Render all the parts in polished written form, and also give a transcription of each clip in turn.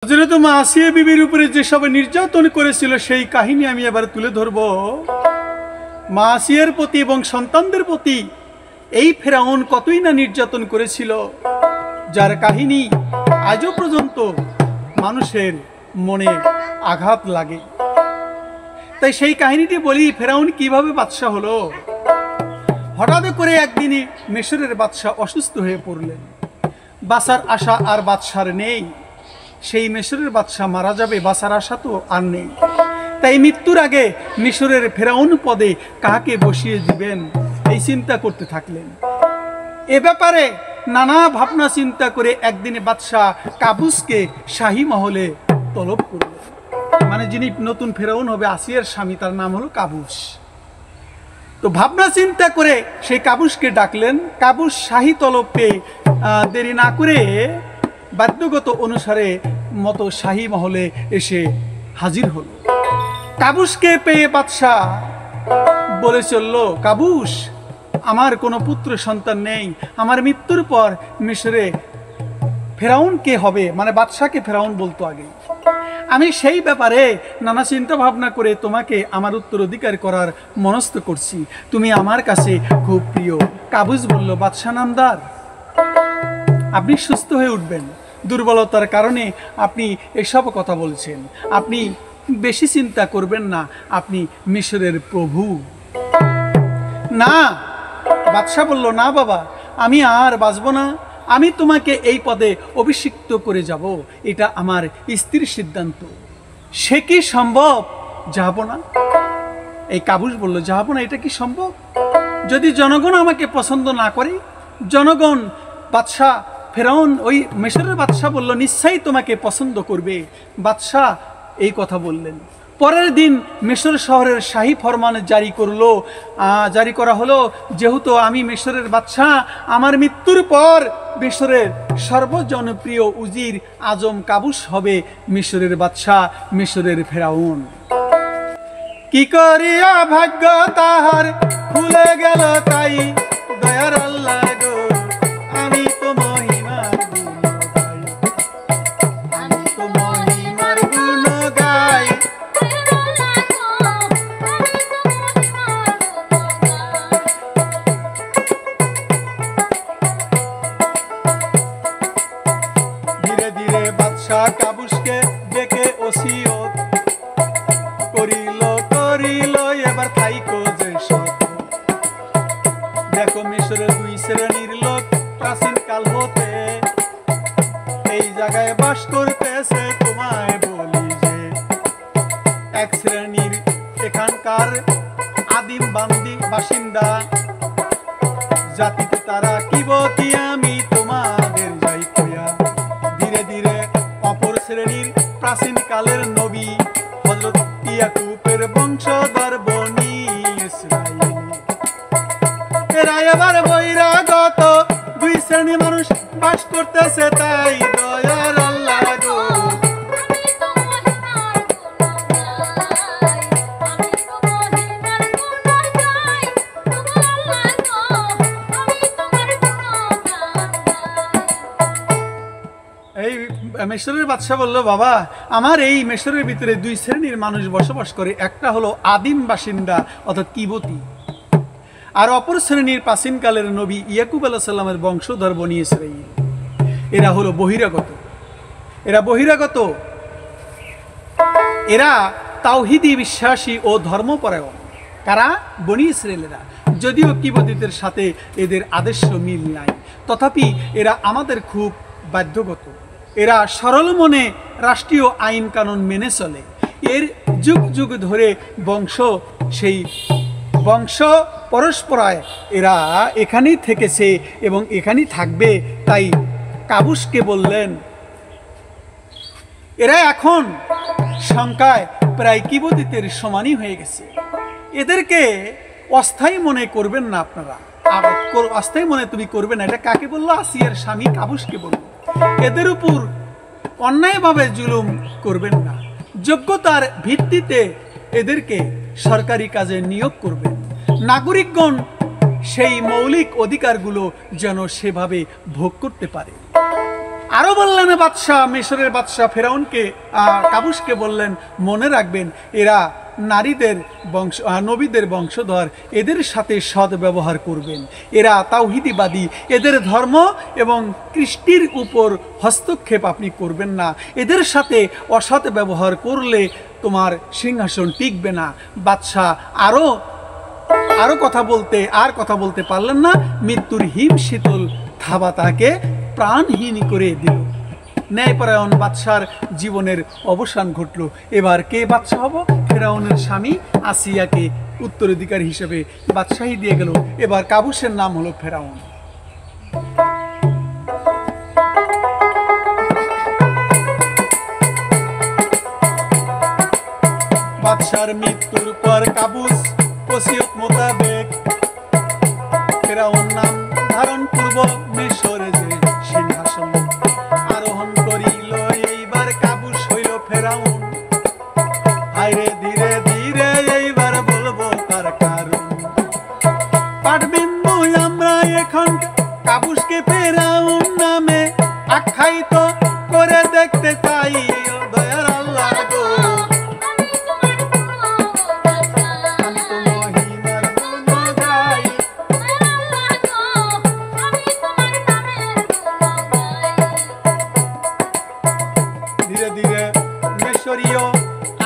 হযরত Masia বিবির উপরে যেসব নির্যাতন করেছিল সেই কাহিনী আমি এবার তুলে ধরব। মাসিয়ার প্রতি এবং সন্তানদের প্রতি এই ফেরাউন কতই না নির্যাতন করেছিল, যার কাহিনী আজও পর্যন্ত মানুষের মনে আঘাত লাগে। তাই সেই কাহিনীটি বলি, ফেরাউন কিভাবে বাদশাহ হলো। হঠাৎ করে একদিনই মিশরের বাদশাহ অসুস্থ হয়ে পড়লেন। বাঁচার আশা আর বাদশার নেই। সেই মিশরের বাদশাহ মারা যাবে, বাঁচার আশা তো আর নেই। তাই মৃত্যুর আগে মিশরের ফেরাউন পদে কাকে বসিয়ে দিবেন এই চিন্তা করতে থাকলেন। এ ব্যাপারে নানা ভাবনা চিন্তা করে একদিনে বাদশাহ কাবুসকে শাহী মহলে তলব করলেন। মানে যিনি নতুন ফেরাউন হবে, আসিয়ার স্বামী, তার নাম হলো কাবুস। তো ভাবনা চিন্তা করে সেই কাবুসকে ডাকলেন। কাবুস শাহী তলব পেয়ে দেরি না করে বাধ্যগত অনুসারে মতো শাহী মহলে এসে হাজির হলো। কাবুসকে পেয়ে বাদশাহ বলে চলল, কাবুস, আমার কোনো পুত্র সন্তান নেই। আমার মৃত্যুর পর মিশরে ফেরাউন কে হবে, মানে বাদশাহকে ফেরাউন বলতো আগে। আমি সেই ব্যাপারে নানা চিন্তা ভাবনা করে তোমাকে আমার উত্তরাধিকার করার মনস্থ করছি। তুমি আমার কাছে খুব প্রিয়। কাবুস বলল, বাদশাহ নামদার, আপনি সুস্থ হয়ে উঠবেন। দুর্বলতার কারণে আপনি এসব কথা বলছেন। আপনি বেশি চিন্তা করবেন না, আপনি মিশরের প্রভু। না, বাদশাহ বলল, না বাবা, আমি আর বাঁচব না। আমি তোমাকে এই পদে অভিষিক্ত করে যাব, এটা আমার স্ত্রীর সিদ্ধান্ত। সে কি সম্ভব? যাব না। এই কাবুস বলল, যাব না, এটা কি সম্ভব? যদি জনগণ আমাকে পছন্দ না করে? জনগণ, বাদশাহ ফেরাউন, ওই মিশরের বাদশাহ বলল, নিশ্চয়ই তোমাকে পছন্দ করবে। বাদশাহ এই কথা বললেন। পরের দিন মিশর শহরের শাহী ফরমান জারি করা হলো, যেহেতু আমি মিশরের বাদশাহ, আমার মৃত্যুর পর মিশরের সর্বজনপ্রিয় উজির আজম কাবুস হবে মিশরের বাদশাহ, মিশরের ফেরাউন। কি করিয়া ভাগ্য তাহার খুলে গেল তাই, দয়ার আল্লাহ গো, আমি তো মহিমার গুণ গাই, আমি তো মহিমার গুণ গাই। ধীরে ধীরে বাদশাহ কাবুসকে ডেকে ওসিয়ত করিল, এবার থাইকো যে সত। দেখো মিশরের দুই শ্রেণীর লোক প্রাচীন কাল হতে এই জায়গায় বাস করতেছে। তোমায় বলি যে এক শ্রেণীর এখানকার আদিম বাসিন্দা জাতিতে তারা কিবতী, আমি তোমাদের যাই কইয়া। ধীরে ধীরে অপর শ্রেণীর প্রাচীন কালের নবী হযরত ইয়াকুবের বংশধর বনি ইসরাইল। এরা এবার বহিরাগত দুই শ্রেণী মানুষ বাস করতেছে, তাই দয়ার আল্লাহ গো, এই মিশরের বাদশাহ বলল, বাবা, আমার এই মিশরের ভিতরে দুই শ্রেণীর মানুষ বসবাস করে। একটা হলো আদিম বাসিন্দা অর্থাৎ কিবতী, আর অপর শ্রেণীর প্রাচীনকালের নবী ইয়াকুব আলাইহিস সালামের বংশধর বনি ইসরাইল। এরা হলো বহিরাগত। এরা তাওহীদি বিশ্বাসী ও ধর্মপরায়ণ। কারা? বনি ইসরাইলেরা। যদিও কিবতীদের সাথে এদের আদর্শ মিল নাই, তথাপি এরা আমাদের খুব বাধ্যগত। এরা সরল মনে রাষ্ট্রীয় আইন কানুন মেনে চলে। এর যুগ যুগ ধরে সেই বংশ পরস্পরায় এরা এখানেই থেকেছে এবং এখানেই থাকবে। তাই কাবুসকে বললেন, এরা এখন সংখ্যায় প্রায় কিবতীদের সমানই হয়ে গেছে। এদেরকে অস্থায়ী মনে করবেন না আপনারা। অস্থায়ী মনে তুমি করবে না। এটা কাকে বললো? আসিয়ার স্বামী কাবুসকে বলল। এদের উপর অন্যায়ভাবে জুলুম করবেন না। যোগ্যতার ভিত্তিতে এদেরকে সরকারি কাজে নিয়োগ করবেন। নাগরিকগণ সেই মৌলিক অধিকারগুলো যেন সেভাবে ভোগ করতে পারে। আরো বললেন বাদশাহ, মিশরের বাদশাহ ফেরাউনকে, কাবুসকে বললেন, মনে রাখবেন এরা নারীদের বংশ, নবীদের বংশধর, এদের সাথে সৎ ব্যবহার করবেন। এরা তাওহীদবাদী, এদের ধর্ম এবং কৃষ্টির উপর হস্তক্ষেপ আপনি করবেন না। এদের সাথে অসৎ ব্যবহার করলে তোমার সিংহাসন টিকবে না। বাদশাহ আরো কথা বলতে পারলেন না। মৃত্যুর হিম শীতল থাবা তাকে প্রাণহীন করে দিল। ন্যায়পরায়ণ বাদশার জীবনের অবসান ঘটল। এবার কে বাদশাহ হব? ফেরাউনের স্বামী আসিয়াকে উত্তরাধিকারী হিসেবে বাদশাহী দিয়ে গেল। এবার কাবুসের নাম হলো ফেরাউন। বাদশার মৃত্যুর পর কাবুস ওসিয়ত মোতাবেক ফেরাউন নাম ধারণ পূর্ব মিশরে যে সিংহাসন আরোহণ করিল। এইবার কাবুস হইল ফেরাউন। হায়রে ধীরে ধীরে এইবার বলবো তার কারণ। পাটবিন্দু আমরা এখন কাবুসকে ফেরাউন নামে আখ্যায়িত করে দেখতে চাই। দয়ার আল্লাহ গো,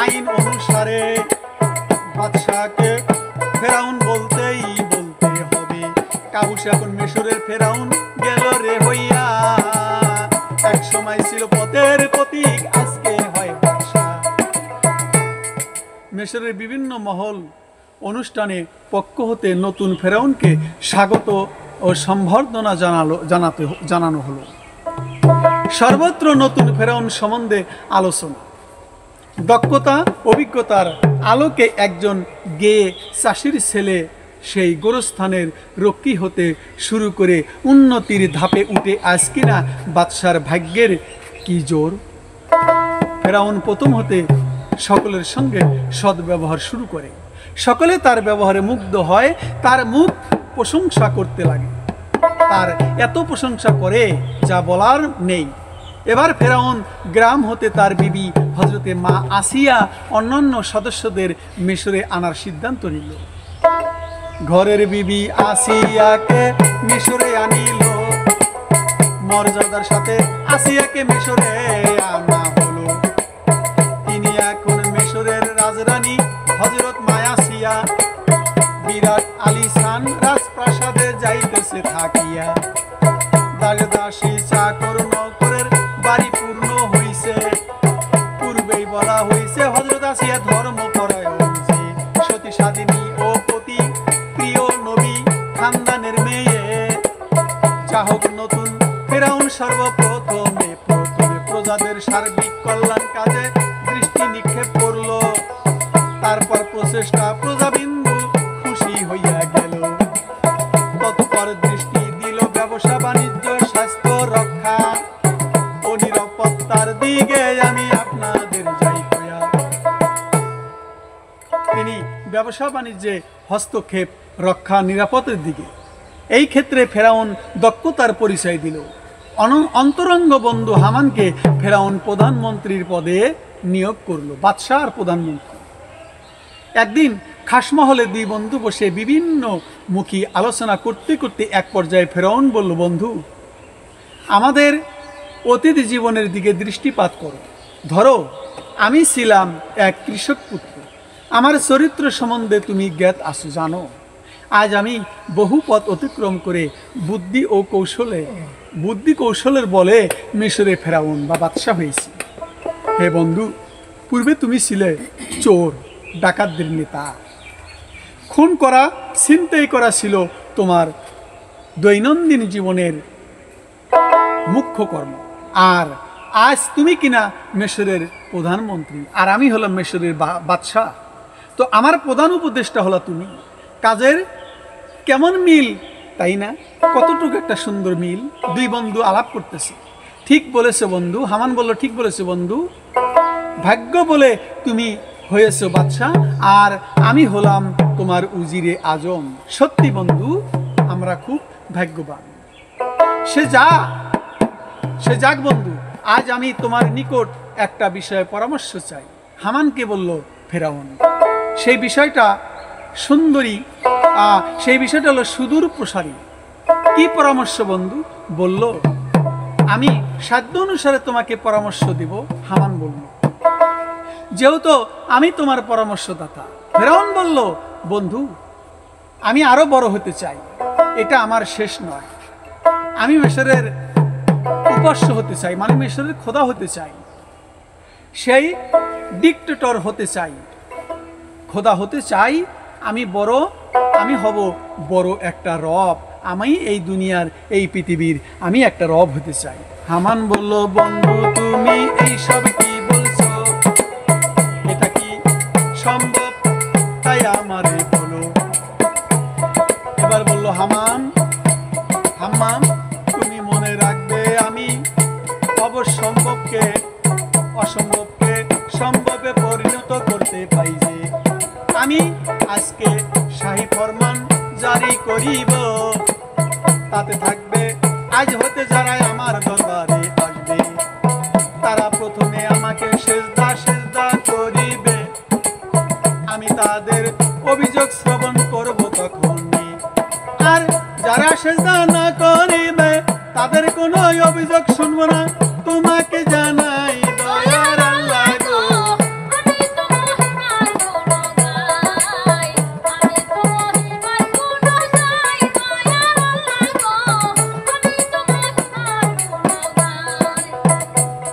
আইন অনুসারে বাদশাকে ফেরাউন বলতেই বলতে হবে। কাবুস এখন মিশরের ফেরাউন গেল রে হইয়া। এক সময় ছিল পথের প্রতীক, আজকে হয় বাদশা। মিশরের বিভিন্ন মহল অনুষ্ঠানে পক্ষ হতে নতুন ফেরাউনকে স্বাগত ও সম্বর্ধনা জানানো হলো। সর্বত্র নতুন ফেরাউন সম্বন্ধে আলোচনা। দক্ষতা অভিজ্ঞতার আলোকে একজন গেয়ে চাষির ছেলে সেই গোরস্থানের রক্ষী হতে শুরু করে উন্নতির ধাপে উঠে আজ কিনা বাদশার ভাগ্যের কি জোর। ফেরাউন প্রথম হতে সকলের সঙ্গে সদ্ব্যবহার শুরু করে। সকলে তার ব্যবহারে মুগ্ধ হয়, তার মুখ প্রশংসা করতে লাগে। তার এত প্রশংসা করে যা বলার নেই। এবার ফেরাউন গ্রাম হতে তার বিবি হজরতে মা আসিয়া অন্যান্য সদস্যদের মিশরে আনার সিদ্ধান্ত নিল। ঘরের বিবি আসিয়াকে মিশরে আনিল। মর্যাদার সাথে আসিয়াকে মিশরে আনা হলো। তিনি এখন মিশরের রাজরানী হজরত মা আসিয়া বিরাট আলিশান রাজপ্রাসাদে যাইতেছে থাকিয়া। দাসী চাকর নকরের বাড়ি পূর্ণ হইছে। পূর্বেই বলা হইছে হযরত আসিয়া ধর্মপরায়ণ যে সতী সাধিনী ও পতি প্রিয় নবী খানদানের মেয়ে। চাহক নতুন ফেরাউন সর্বপ্রথমে প্রজাদের সার্বিক কল্যাণ কাজে দৃষ্টি নিক্ষেপ করল। তারপর প্রচেষ্টা প্রজাবিন্দু খুশি হইয়া গেল। তৎপর দৃষ্টি দিল ব্যবসা বাণিজ্য স্বাস্থ্য রক্ষা ও নিরাপত্তার দিকে। আমি আপনাদের যাই কইয়া তিনি ব্যবসা বাণিজ্যে হস্তক্ষেপ রক্ষা নিরাপত্তার দিকে। এই ক্ষেত্রে ফেরাউন দক্ষতার পরিচয় দিল। অন্তরঙ্গ বন্ধু হামানকে ফেরাউন প্রধানমন্ত্রীর পদে নিয়োগ করল। বাদশাহ আর প্রধানমন্ত্রী। একদিন খাসমহলে দুই বন্ধু বসে বিভিন্ন মুখী আলোচনা করতে করতে এক পর্যায়ে ফেরাউন বলল, বন্ধু, আমাদের অতীত জীবনের দিকে দৃষ্টিপাত করো। ধরো আমি ছিলাম এক কৃষক পুত্র। আমার চরিত্র সম্বন্ধে তুমি জ্ঞাত আছো, জানো। আজ আমি বহু পথ অতিক্রম করে বুদ্ধি কৌশলের বলে মিশরে ফেরাউন বা বাদশাহ হয়েছি। হে বন্ধু, পূর্বে তুমি ছিলে চোর ডাকাতদের নেতা। খুন করা ছিনতাই করা ছিল তোমার দৈনন্দিন জীবনের মুখ্য কর্ম। আর আজ তুমি কিনা মিশরের প্রধানমন্ত্রী, আর আমি হলাম মিশরের বাদশাহ। তো আমার প্রধান উপদেষ্টা হলো তুমি। কাজের কেমন মিল, তাই না? কতটুকু একটা সুন্দর মিল। দুই বন্ধু আলাপ করতেছে। ঠিক বলেছে বন্ধু। হামান বলল, ঠিক বলেছে বন্ধু। ভাগ্য বলে তুমি হয়েছে বাদশাহ, আর আমি হলাম তোমার উজিরে আজম। সত্যি বন্ধু, আমরা খুব ভাগ্যবান। সে যা, সে যাক বন্ধু, আজ আমি তোমার নিকট একটা বিষয়ে পরামর্শ চাই। হামানকে বলল ফেরাউন। সেই বিষয়টা সুন্দরী, সেই বিষয়টা হলো সুদূর প্রসারী। কি পরামর্শ বন্ধু? বলল, আমি সাধ্য অনুসারে তোমাকে পরামর্শ দিব। হামান বলল, যেহেতু আমি তোমার পরামর্শদাতা। ফেরাউন বলল, বন্ধু, আমি আরো বড় হতে চাই, এটা আমার শেষ নয়। আমি মিশরের উপাস্য হতে চাই, মানে মিশরের খোদা হতে চাই, সেই ডিক্টেটর হতে চাই, খোদা হতে চাই। আমি হব বড় একটা রব। আমি এই দুনিয়ার, এই পৃথিবীর আমি একটা রব হতে চাই। হামান বলল, বন্ধু, তুমি এই সব কি বলছো? এটা কি সম্ভব? তাই আমারে বলো। এবার বলল হামান, তুমি মনে রাখবে, আমি অবশ্যম্ভবকে অসম্ভবকে সম্ভবে পরিণত করতে পাই। যে আমি আজকে শাহী ফরমান জারি করিব, তাতে থাকবে আজ হতে যারা আমার দরবারে আসবে, তারা প্রথমে আমাকে সেজদা করিবে। আমি তাদের অভিযোগ শ্রবণ করব তখনই। আর যারা সেজদা না করিবে, তাদের কোনো অভিযোগ শুনব না। তোমাকে জানাই দয়ার আল্লাহ গো,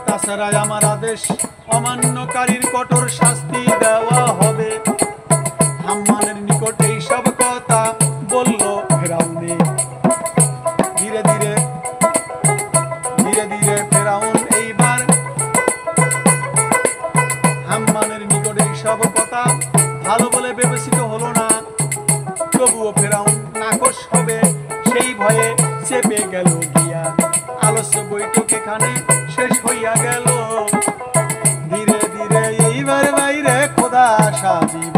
তাছাড়া আমার আদেশ অমান্যকারীর কঠোর শাস্তি দেওয়া হবে। হাম্মানের নিকট এই সব কথা বলল ফেরাউনে। ধীরে ধীরে ফেরাউন এইবার হাম্মানের নিকট এই সব কথা ভালো বলে বিবেচিত হলো না। তবুও ফেরাউন নাকশ হবে সেই ভয়ে চেপে গেল গিয়া। আলস্য বৈঠক এখানে শেষ হইয়া গেল। ধীরে ধীরে এইবার বাইরে খোদা সাজিব।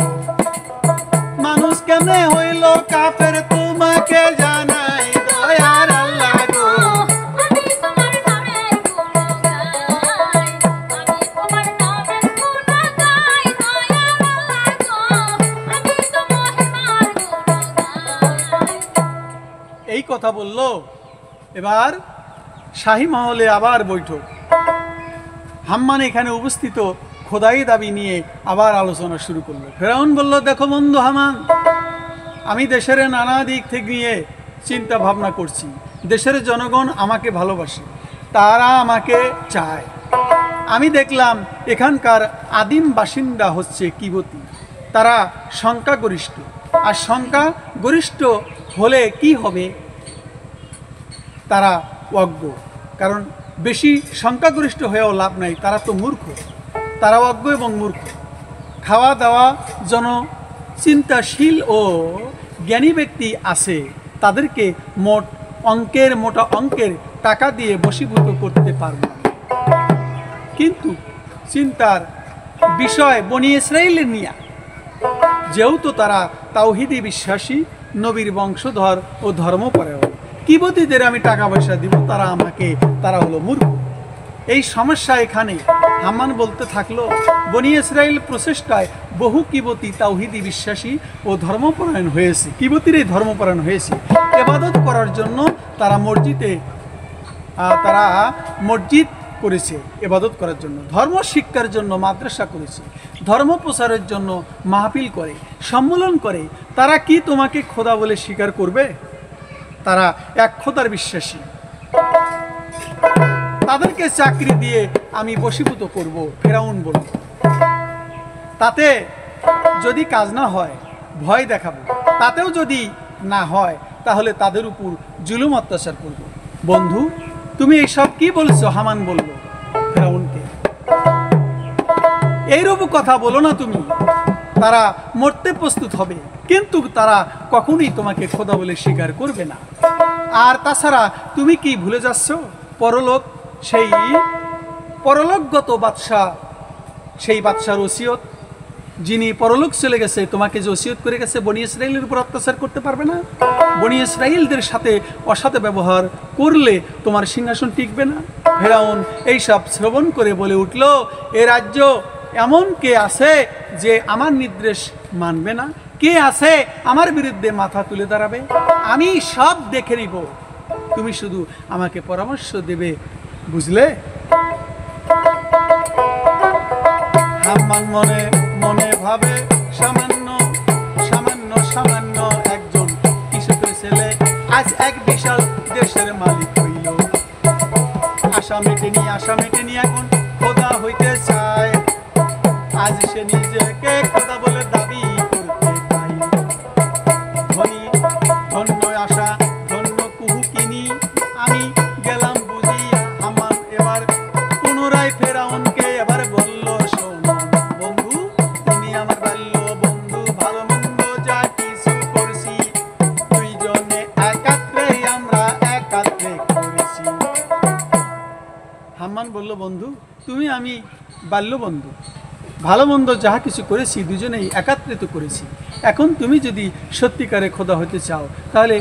মানুষ কেমনে হইল কাফের, তোমাকে জানাই দয়ার আল্লাহ গো। এই কথা বলল। এবার শাহী মহলে আবার বৈঠক। হাম্মান এখানে উপস্থিত খোদাই দাবি নিয়ে আবার আলোচনা শুরু করলো। ফেরাউন বলল, দেখো বন্ধু হামান, আমি দেশের নানা দিক থেকে নিয়ে চিন্তা ভাবনা করছি। দেশের জনগণ আমাকে ভালোবাসে, তারা আমাকে চায়। আমি দেখলাম এখানকার আদিম বাসিন্দা হচ্ছে কিবতী, তারা সংখ্যাগরিষ্ঠ। আর সংখ্যাগরিষ্ঠ হলে কি হবে? তারা অজ্ঞ। কারণ বেশি সংখ্যাগরিষ্ঠ হয়েও লাভ নাই, তারা তো মূর্খ, তারা অজ্ঞ এবং মূর্খ। খাওয়া দাওয়া জন চিন্তাশীল ও জ্ঞানী ব্যক্তি আছে, তাদেরকে মোটা অঙ্কের টাকা দিয়ে বশীভূত করতে পারব না। কিন্তু চিন্তার বিষয় বনি ইসরাইলের নিয়া, যেহেতু তারা তাওহীদী বিশ্বাসী, নবীর বংশধর ও ধর্মপরায়ণ, কিবতীদের আমি টাকা পয়সা দিব, তারা হলো মূর্খ। এই সমস্যা এখানে। হাম্মান বলতে থাকলো, বনি ইসরাইল প্রচেষ্টায় বহু কিবতী তাওহীদী বিশ্বাসী ও ধর্মপরায়ণ হয়েছে। কিবতীরাই ধর্মপরায়ণ হয়েছে। ইবাদত করার জন্য তারা মসজিদ করেছে, ইবাদত করার জন্য, ধর্ম শিক্ষার জন্য মাদ্রাসা করেছে, ধর্ম প্রচারের জন্য মাহফিল করে, সম্মেলন করে। তারা কি তোমাকে খোদা বলে স্বীকার করবে? তারা এক খোদার বিশ্বাসী। তাদেরকে চাকরি দিয়ে আমি বশীভূত করব, ফেরাউন বলল। তাতে যদি কাজ না হয় ভয় দেখাবো, তাতেও যদি না হয় তাহলে তাদের উপর জুলুম অত্যাচার করব। বন্ধু, তুমি এইসব কি বলছো? হামান বলল ফেরাউনকে, এইরূপ কথা বলো না তুমি। তারা মরতে প্রস্তুত হবে, কিন্তু তারা কখনোই তোমাকে খোদা বলে স্বীকার করবে না। আর তাছাড়া তুমি কি ভুলে যাচ্ছ সেই পরলোকগত বাদশাহ, সেই বাদশার ওসিয়ত? যিনি পরলোক চলে গেছে তোমাকে যে ওসিয়ত করে গেছে বনি ইসরাইলের উপর অত্যাচার করতে পারবে না? বনি ইসরাইলদের সাথে অসৎ ব্যবহার করলে তোমার সিংহাসন টিকবে না? ফেরাউন এইসব শ্রবণ করে বলে উঠল, এ রাজ্য এমন কে আছে যে আমার নির্দেশ মানবে না? কে আছে আমার বিরুদ্ধে মাথা তুলে দাঁড়াবে? আমি সব দেখে নিব, তুমি শুধু আমাকে পরামর্শ দেবে, বুঝলে? হাম্মান মনে মনে ভাবে, সামান্য সামান্য সামান্য একজন কৃষকের ছেলে আজ এক বিশাল দেশের মালিক হইল। আশা মেটেনি এখন খোদা হইতে চায়। আজ সে নিজেকে খোদা বলে দাবি করতে পায়। ধনী ধন্য আশা ধন্য কুহুকিনী, আমি গেলাম বুঝিয়া। হাম্মান এবার পুনরায় ফেরাউনকে এবার বলল, শোনো বন্ধু, তুমি আমার বাল্য বন্ধু, ভালো মন্দ যা কিছু করছি দুইজনে একাত্রে, আমরা একাত্রে করেছি। হাম্মান বলল, বন্ধু তুমি আমি বাল্য বন্ধু, ভালো মন্দ যাহা কিছু করেছি দুজনেই একাত্রিত করেছি। এখন তুমি যদি সত্যিকারে খোদা হতে চাও তাহলে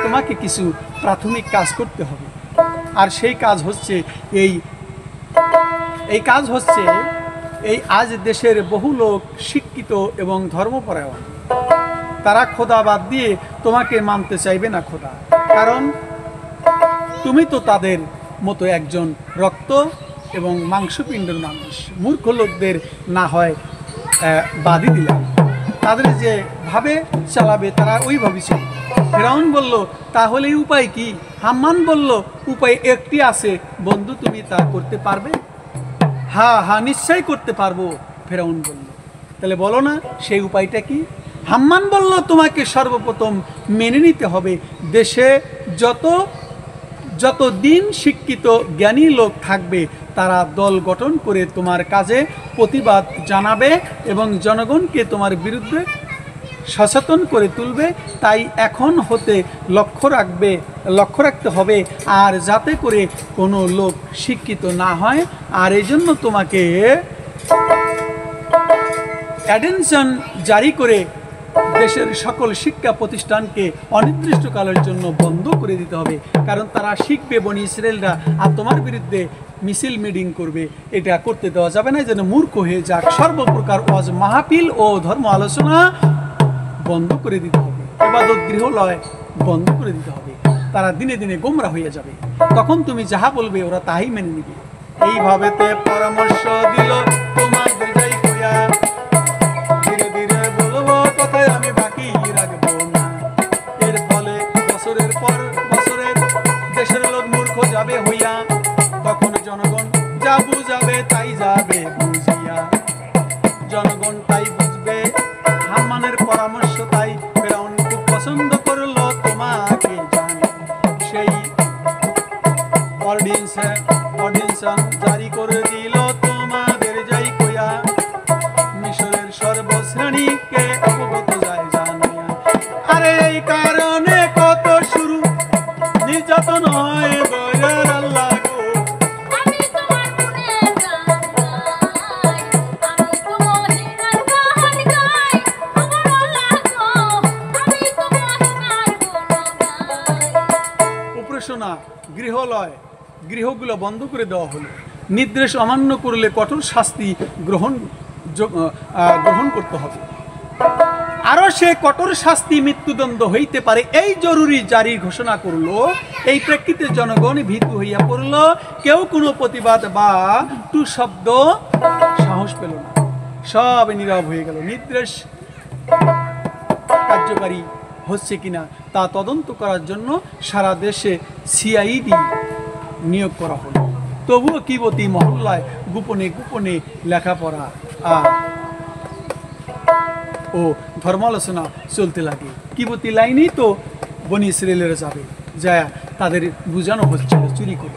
তোমাকে কিছু প্রাথমিক কাজ করতে হবে। আর সেই কাজ হচ্ছে এই আজ দেশের বহু লোক শিক্ষিত এবং ধর্মপরায়ণ, তারা খোদা বাদ দিয়ে তোমাকে মানতে চাইবে না খোদা, কারণ তুমি তো তাদের মতো একজন রক্ত এবং মাংসপিণ্ডের মানুষ। মূর্খ লোকদের না হয় বাদই দিলাম, তাদের যে ভাবে চালাবে তারা ওইভাবে চলবে। ফেরাউন বলল, তাহলে উপায় কি? হাম্মান বলল, উপায় একটি আছে বন্ধু, তুমি তা করতে পারবে? হ্যাঁ নিশ্চয়ই করতে পারবো, ফেরাউন বলল। তাহলে বলো না সেই উপায়টা কি? হাম্মান বলল, তোমাকে সর্বপ্রথম মেনে নিতে হবে দেশে যত দিন শিক্ষিত জ্ঞানী লোক থাকবে তারা দল গঠন করে তোমার কাজে প্রতিবাদ জানাবে এবং জনগণকে তোমার বিরুদ্ধে সচেতন করে তুলবে। তাই এখন হতে লক্ষ্য রাখতে হবে, আর যাতে করে কোনো লোক শিক্ষিত না হয়। আর এই জন্য তোমাকে অ্যাটেনশন জারি করে দেশের সকল শিক্ষা প্রতিষ্ঠানকে অনির্দিষ্টকালের জন্য বন্ধ করে দিতে হবে, কারণ তারা শিখবে বনি ইসরায়েলরা আর তোমার বিরুদ্ধে মিছিল মিটিং করবে। এটা করতে দেওয়া যাবে না, যেন মূর্খ হয়ে যাক। সর্বপ্রকার ওয়াজ মাহফিল ও ধর্ম আলোচনা বন্ধ করে দিতে হবে, ইবাদত গৃহালয় বন্ধ করে দিতে হবে। তারা দিনে দিনে গোমরা হয়ে যাবে, তখন তুমি যাহা বলবে ওরা তাই মেনে নিবে। এইভাবে পরামর্শ দিল তোমার বিজয় কইয়া, ধীরে ধীরে বলবো কথায় আমি বাকি রাখবো না। এর ফলে বছরের পর বছরের দেশের লোক মূর্খ যাবে হইয়া, তখন জনগণ যা বুঝাবে তাই যাবে বুঝিয়া, জনগণ তাই বুঝবে। হাম্মানের পরামর্শ তাই ফেরাউন খুব পছন্দ করলো তোমাকে জানে। সেই অর্ডিনেশন জারি করে দিল তোমাদের যাই কইয়া, মিশরের সর্বশ্রেণীকে অবগত যায় জানিয়া। আরে এই কারণে কত শুরু নির্যাতন হয় দয়ার আল্লাহ গো। উপাসনা গৃহগুলো বন্ধ করে দেওয়া হলো। নির্দেশ অমান্য করলে কঠোর শাস্তি গ্রহণ করতে হবে। আরো সে কঠোর শাস্তি মৃত্যুদণ্ড হইতে পারে, এই জরুরি জারি ঘোষণা করলো। এই প্রেক্ষিতে জনগণ ভীতু হইয়া পড়ল, কেউ কোনো প্রতিবাদ বা টু শব্দ সাহস পেল না, সব নীরব হয়ে গেল। নির্দেশ কার্যকারী হচ্ছে কিনা তা তদন্ত করার জন্য সারা দেশে সিআইডি নিয়োগ করা হলো। তবুও কিবতী মহল্লায় গোপনে গোপনে লেখাপড়া ও ধর্মালোচনা চলতে লাগে। কিবতী লাইনেই তো বনি ইসরায়েলেরা যাবে, যা তাদের বুঝানো হচ্ছিল চুরি করে।